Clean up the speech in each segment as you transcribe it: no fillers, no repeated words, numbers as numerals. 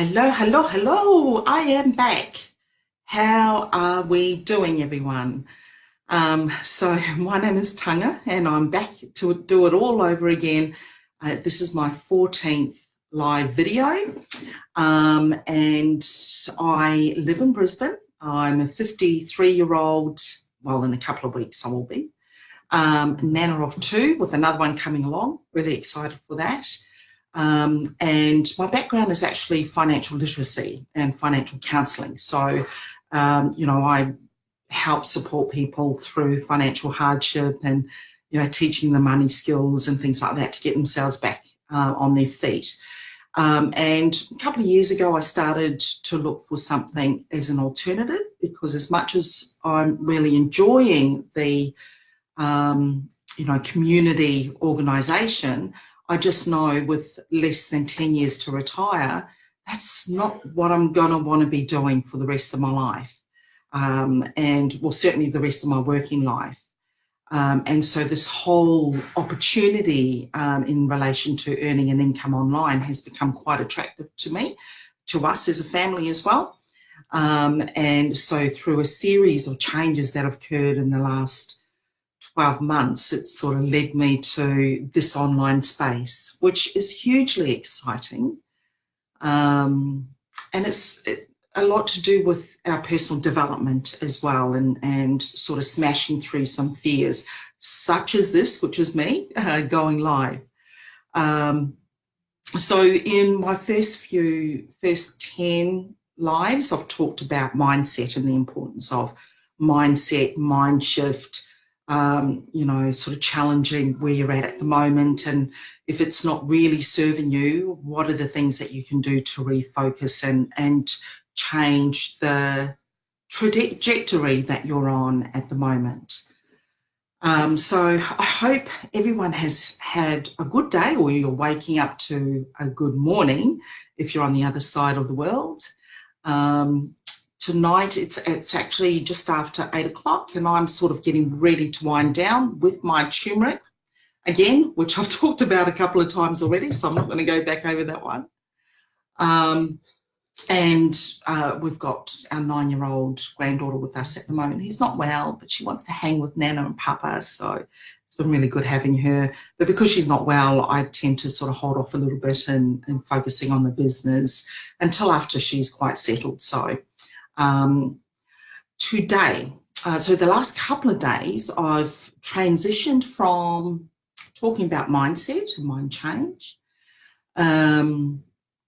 Hello, hello, hello. I am back. How are we doing, everyone? So my name is Tanga and I'm back to do it all over again. This is my 14th live video, and I live in Brisbane. I'm a 53-year-old, well, in a couple of weeks I will be, nana of two with another one coming along. Really excited for that. And my background is actually financial literacy and financial counselling. So, I help support people through financial hardship and, teaching them money skills and things like that to get themselves back on their feet. And a couple of years ago, I started to look for something as an alternative because as much as I'm really enjoying the, community organisation, I just know with less than 10 years to retire, that's not what I'm going to want to be doing for the rest of my life. Certainly the rest of my working life. And so this whole opportunity in relation to earning an income online has become quite attractive to me, to us as a family as well. And so through a series of changes that have occurred in the last 12 months, it sort of led me to this online space, which is hugely exciting. And it's a lot to do with our personal development as well, and sort of smashing through some fears, such as this, which is me going live. So in my first 10 lives, I've talked about mindset and the importance of mindset, mind shift, sort of challenging where you're at the moment. And if it's not really serving you, what are the things that you can do to refocus and change the trajectory that you're on at the moment? So I hope everyone has had a good day, or you're waking up to a good morning if you're on the other side of the world. Tonight it's actually just after 8 o'clock and I'm sort of getting ready to wind down with my turmeric again, which I've talked about a couple of times already, so I'm not going to go back over that one. We've got our 9-year-old granddaughter with us at the moment. He's not well, but she wants to hang with Nana and Papa, so it's been really good having her. But because she's not well, I tend to sort of hold off a little bit and focusing on the business until after she's quite settled. So today, so the last couple of days, I've transitioned from talking about mindset and mind change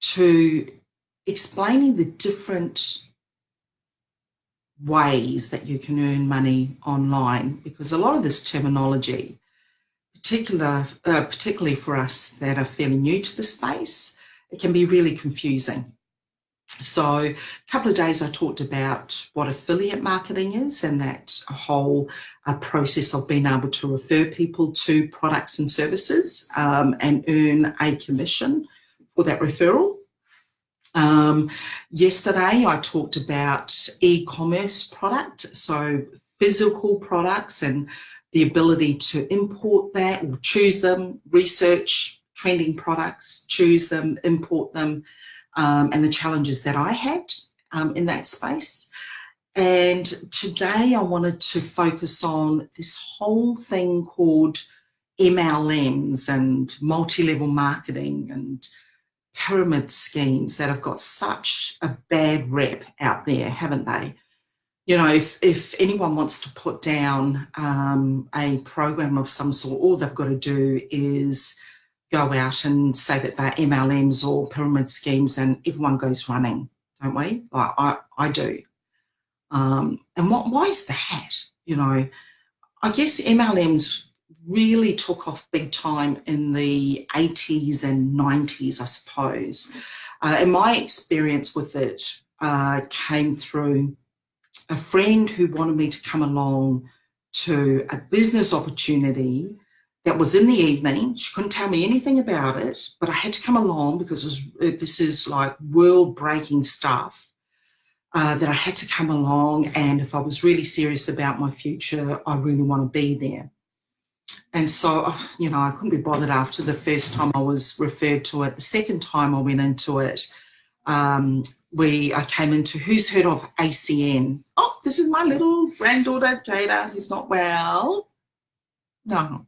to explaining the different ways that you can earn money online, because a lot of this terminology, particularly for us that are fairly new to the space, it can be really confusing. So a couple of days I talked about what affiliate marketing is, and that whole process of being able to refer people to products and services and earn a commission for that referral. Yesterday I talked about e-commerce product, so physical products and the ability to import that or choose them, research trending products, choose them, import them, and the challenges that I had in that space. And today I wanted to focus on this whole thing called MLMs and multi-level marketing and pyramid schemes that have got such a bad rep out there, haven't they? You know, if anyone wants to put down a program of some sort, all they've got to do is go out and say that they're MLMs or pyramid schemes, and everyone goes running, don't we? Like I do. And why is that? You know, I guess MLMs really took off big time in the 80s and 90s, I suppose. And my experience with it came through a friend who wanted me to come along to a business opportunity that was in the evening. She couldn't tell me anything about it, but I had to come along because this is like world-breaking stuff that I had to come along, and if I was really serious about my future, I really want to be there. And so, I couldn't be bothered after the first time I was referred to it. The second time I went into it, I came into, who's heard of ACN? Oh, this is my little granddaughter, Jada, who's not well. No.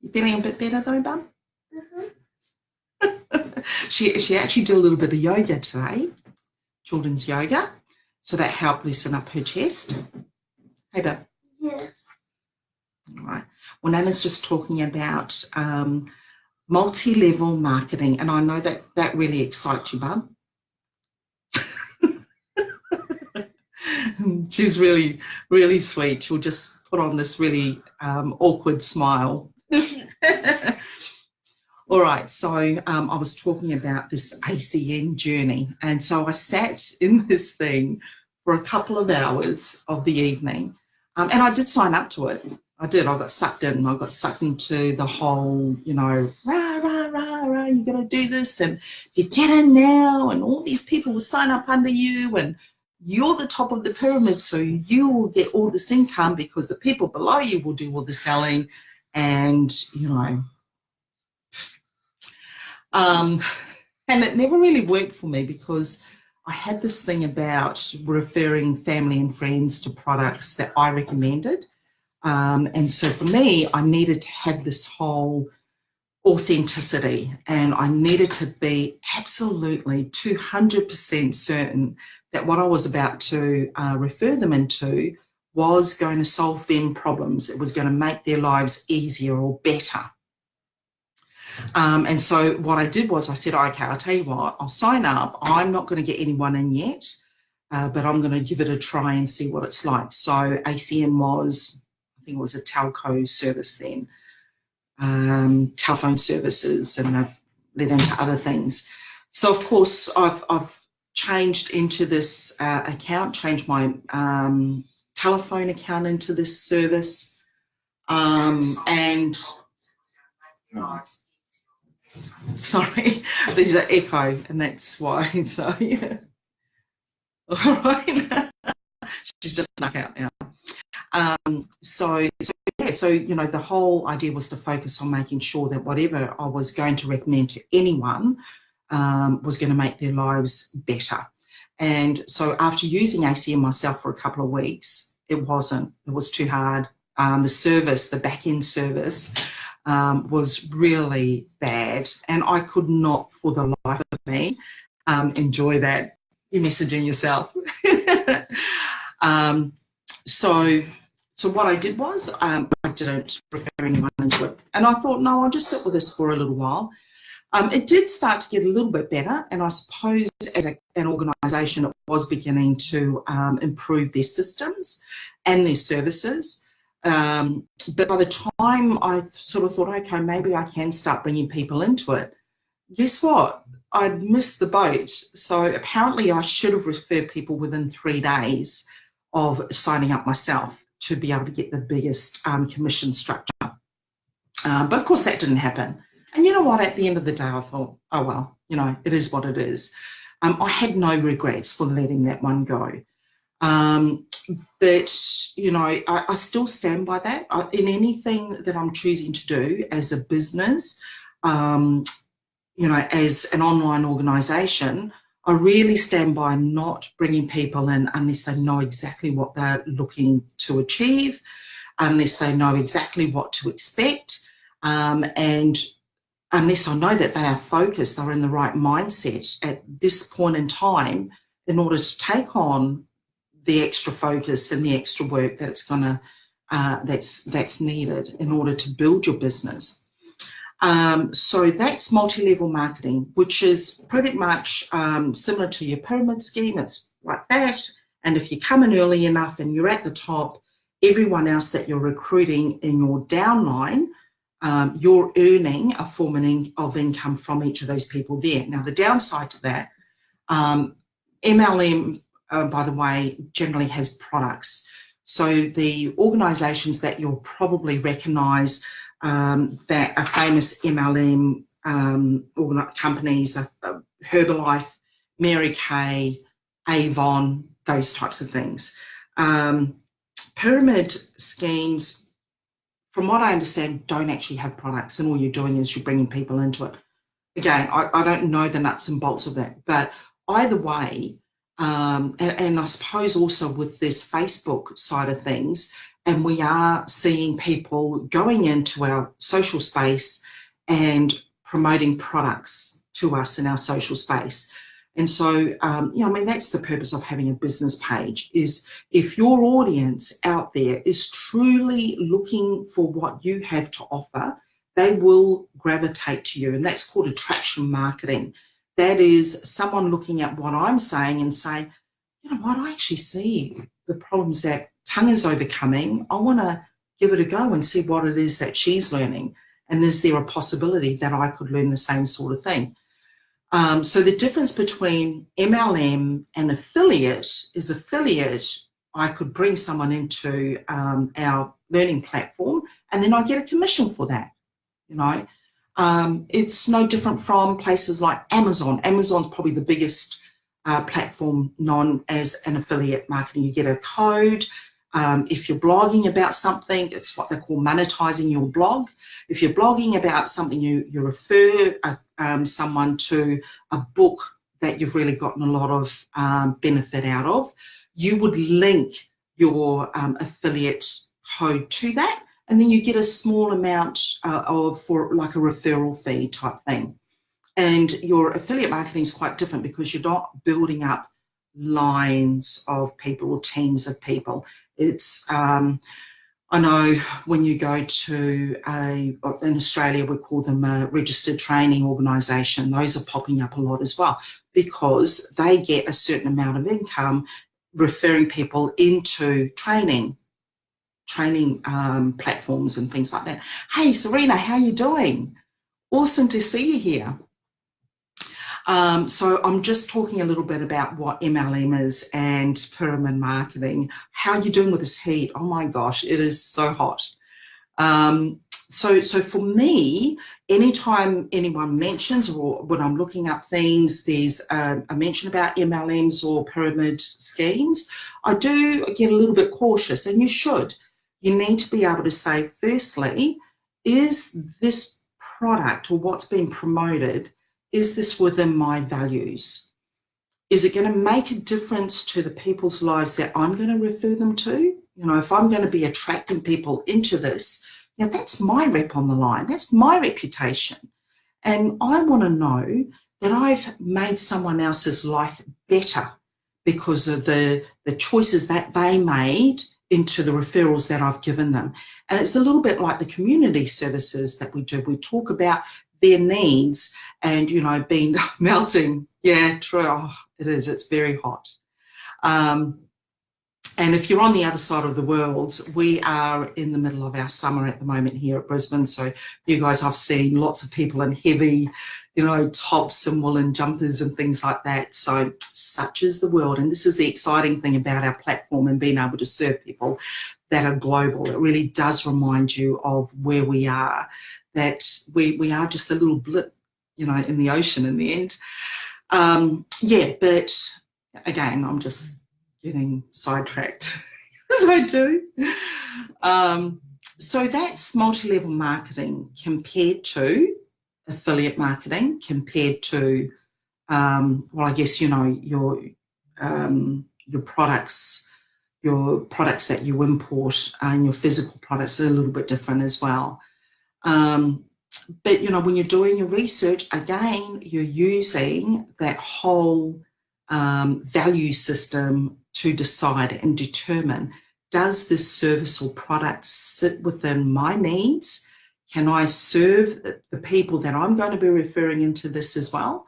You feeling a bit better though, Bum? She actually did a little bit of yoga today, children's yoga. So that helped loosen up her chest. Hey, Bub? Yes. All right. Well, Nana's just talking about multi-level marketing, and I know that that really excites you, Bub. She's really, really sweet. She'll just put on this really awkward smile. All right, so I was talking about this ACN journey, and so I sat in this thing for a couple of hours of the evening, and I did sign up to it. I did. I got sucked in. I got sucked into the whole, you know, rah, rah, rah, rah, you got to do this, and you get in now, and all these people will sign up under you, and you're the top of the pyramid, so you will get all this income because the people below you will do all the selling, and, you know, and it never really worked for me because I had this thing about referring family and friends to products that I recommended. And so for me, I needed to have this whole authenticity, and I needed to be absolutely 200% certain that what I was about to refer them into was going to solve them problems. It was going to make their lives easier or better. And so what I did was I said, okay, I'll tell you what, I'll sign up. I'm not going to get anyone in yet, but I'm going to give it a try and see what it's like. So ACN was, I think it was a telco service then, telephone services, and they've led into other things. So of course I've changed into this account, changed my telephone account into this service, and sorry, there's an echo, and that's why. So yeah. All right. She's just snuck out now. So you know, the whole idea was to focus on making sure that whatever I was going to recommend to anyone was going to make their lives better. And so after using ACN myself for a couple of weeks, it was too hard. The service, the back-end service, was really bad, and I could not for the life of me enjoy that. You're messaging yourself. So what I did was I didn't refer anyone into it, and I thought, no, I'll just sit with this for a little while. It did start to get a little bit better, and I suppose as an organisation it was beginning to improve their systems and their services. But by the time I sort of thought, okay, maybe I can start bringing people into it, guess what? I'd missed the boat. So apparently I should have referred people within 3 days of signing up myself to be able to get the biggest commission structure. But of course that didn't happen. And you know what? At the end of the day, I thought, oh, well, you know, it is what it is. I had no regrets for letting that one go. But, you know, I still stand by that. In anything that I'm choosing to do as a business, you know, as an online organisation, I really stand by not bringing people in unless they know exactly what they're looking to achieve, unless they know exactly what to expect, and unless I know that they are focused, they're in the right mindset at this point in time in order to take on the extra focus and the extra work that it's gonna that's needed in order to build your business. So that's multi-level marketing, which is pretty much similar to your pyramid scheme. It's like that, and if you come in early enough and you're at the top, everyone else that you're recruiting in your downline, you're earning a form of income from each of those people there. Now the downside to that, MLM, by the way, generally has products. So the organisations that you'll probably recognise that are famous MLM companies are Herbalife, Mary Kay, Avon, those types of things. Pyramid schemes, from what I understand, don't actually have products, and all you're doing is you're bringing people into it. again, I don't know the nuts and bolts of that, but either way, and I suppose also with this Facebook side of things, and we are seeing people going into our social space and promoting products to us in our social space. And so, I mean, that's the purpose of having a business page, is if your audience out there is truly looking for what you have to offer, they will gravitate to you. And that's called attraction marketing. That is someone looking at what I'm saying and saying, you know what, I actually see the problems that Tongue is overcoming. I want to give it a go and see what it is that she's learning. And is there a possibility that I could learn the same sort of thing? So the difference between MLM and affiliate is I could bring someone into our learning platform and then I get a commission for that. It's no different from places like Amazon. Amazon's probably the biggest platform known as an affiliate marketing. You get a code. If you're blogging about something, it's what they call monetizing your blog. If you're blogging about something, you refer someone to a book that you've really gotten a lot of benefit out of. You would link your affiliate code to that, and then you get a small amount for like a referral fee type thing. And your affiliate marketing is quite different because you're not building up lines of people or teams of people. It's, I know when you go to in Australia, we call them a registered training organisation. Those are popping up a lot as well because they get a certain amount of income referring people into training platforms and things like that. Hey, Serena, how you doing? Awesome to see you here. So I'm just talking a little bit about what MLM is and pyramid marketing. How are you doing with this heat? Oh my gosh, it is so hot. So for me, anytime anyone mentions or when I'm looking up things, there's a mention about MLMs or pyramid schemes, I do get a little bit cautious, and you should. You need to be able to say, firstly, is this product or what's being promoted, is this within my values? Is it going to make a difference to the people's lives that I'm going to refer them to? If I'm going to be attracting people into this, that's my rep on the line. That's my reputation. And I want to know that I've made someone else's life better because of the choices that they made into the referrals that I've given them. And it's a little bit like the community services that we do. We talk about their needs and, being melting. Yeah, true. Oh, it is. It's very hot. And if you're on the other side of the world, we are in the middle of our summer at the moment here at Brisbane. So you guys, I've seen lots of people in heavy, tops and woolen jumpers and things like that. So such is the world. And this is the exciting thing about our platform and being able to serve people that are global. It really does remind you of where we are, that we are just a little blip, in the ocean in the end. But again, I'm just getting sidetracked as I do. So that's multi-level marketing compared to affiliate marketing, compared to, I guess, your products that you import and your physical products are a little bit different as well. But, when you're doing your research, again, you're using that whole value system to decide and determine, does this service or product sit within my needs? Can I serve the people that I'm going to be referring into this as well?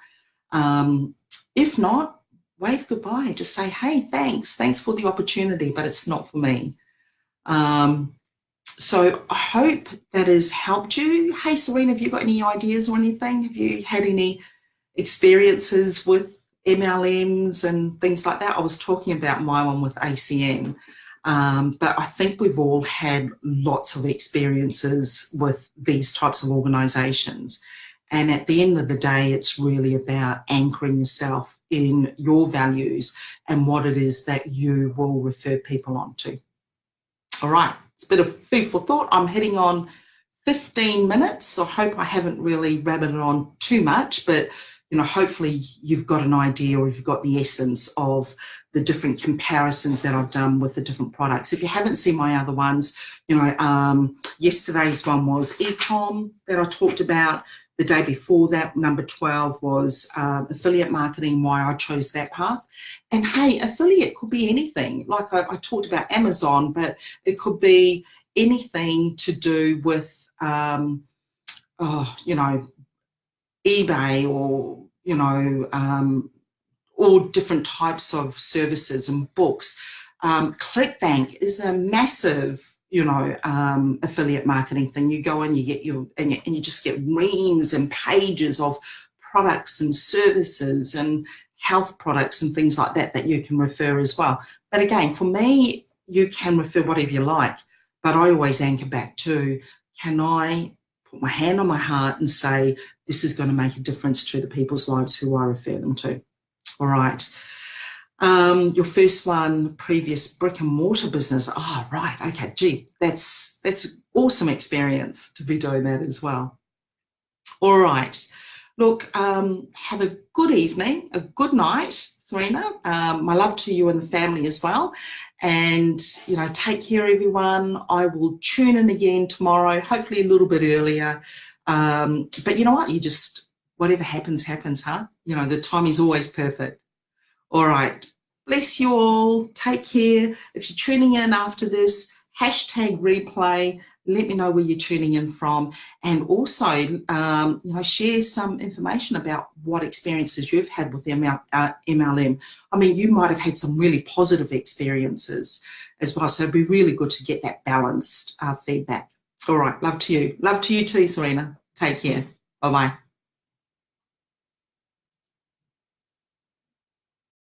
If not, wave goodbye. Just say, hey, thanks for the opportunity, but it's not for me. So I hope that has helped you. Hey, Serena, have you got any ideas or anything? Have you had any experiences with MLMs and things like that? I was talking about my one with ACN, but I think we've all had lots of experiences with these types of organisations. And at the end of the day, it's really about anchoring yourself in your values and what it is that you will refer people on to. All right, it's a bit of food for thought. I'm heading on 15 minutes. So I hope I haven't really rabbited on too much, but hopefully you've got an idea, or you've got the essence of the different comparisons that I've done with the different products. If you haven't seen my other ones, yesterday's one was e-com that I talked about. The day before that, number 12, was affiliate marketing, why I chose that path. And hey, affiliate could be anything. Like I talked about Amazon, but it could be anything to do with eBay, or all different types of services and books. ClickBank is a massive, affiliate marketing thing. You go in, you get and you just get reams and pages of products and services and health products and things like that you can refer as well. But again, for me, you can refer whatever you like, but I always anchor back to, can I put my hand on my heart and say, this is going to make a difference to the people's lives who I refer them to. All right. Your first one, previous brick and mortar business. Oh, right. Okay. Gee, that's awesome experience to be doing that as well. All right. Look, have a good evening, a good night, Serena. My love to you and the family as well. And, take care, everyone. I will tune in again tomorrow, hopefully a little bit earlier. But you know what? Whatever happens, happens, huh? The timing is always perfect. All right. Bless you all. Take care. If you're tuning in after this, #replay. Let me know where you're tuning in from. And also, share some information about what experiences you've had with MLM. I mean, you might have had some really positive experiences as well. So it'd be really good to get that balanced feedback. All right. Love to you. Love to you too, Serena. Take care. Bye-bye.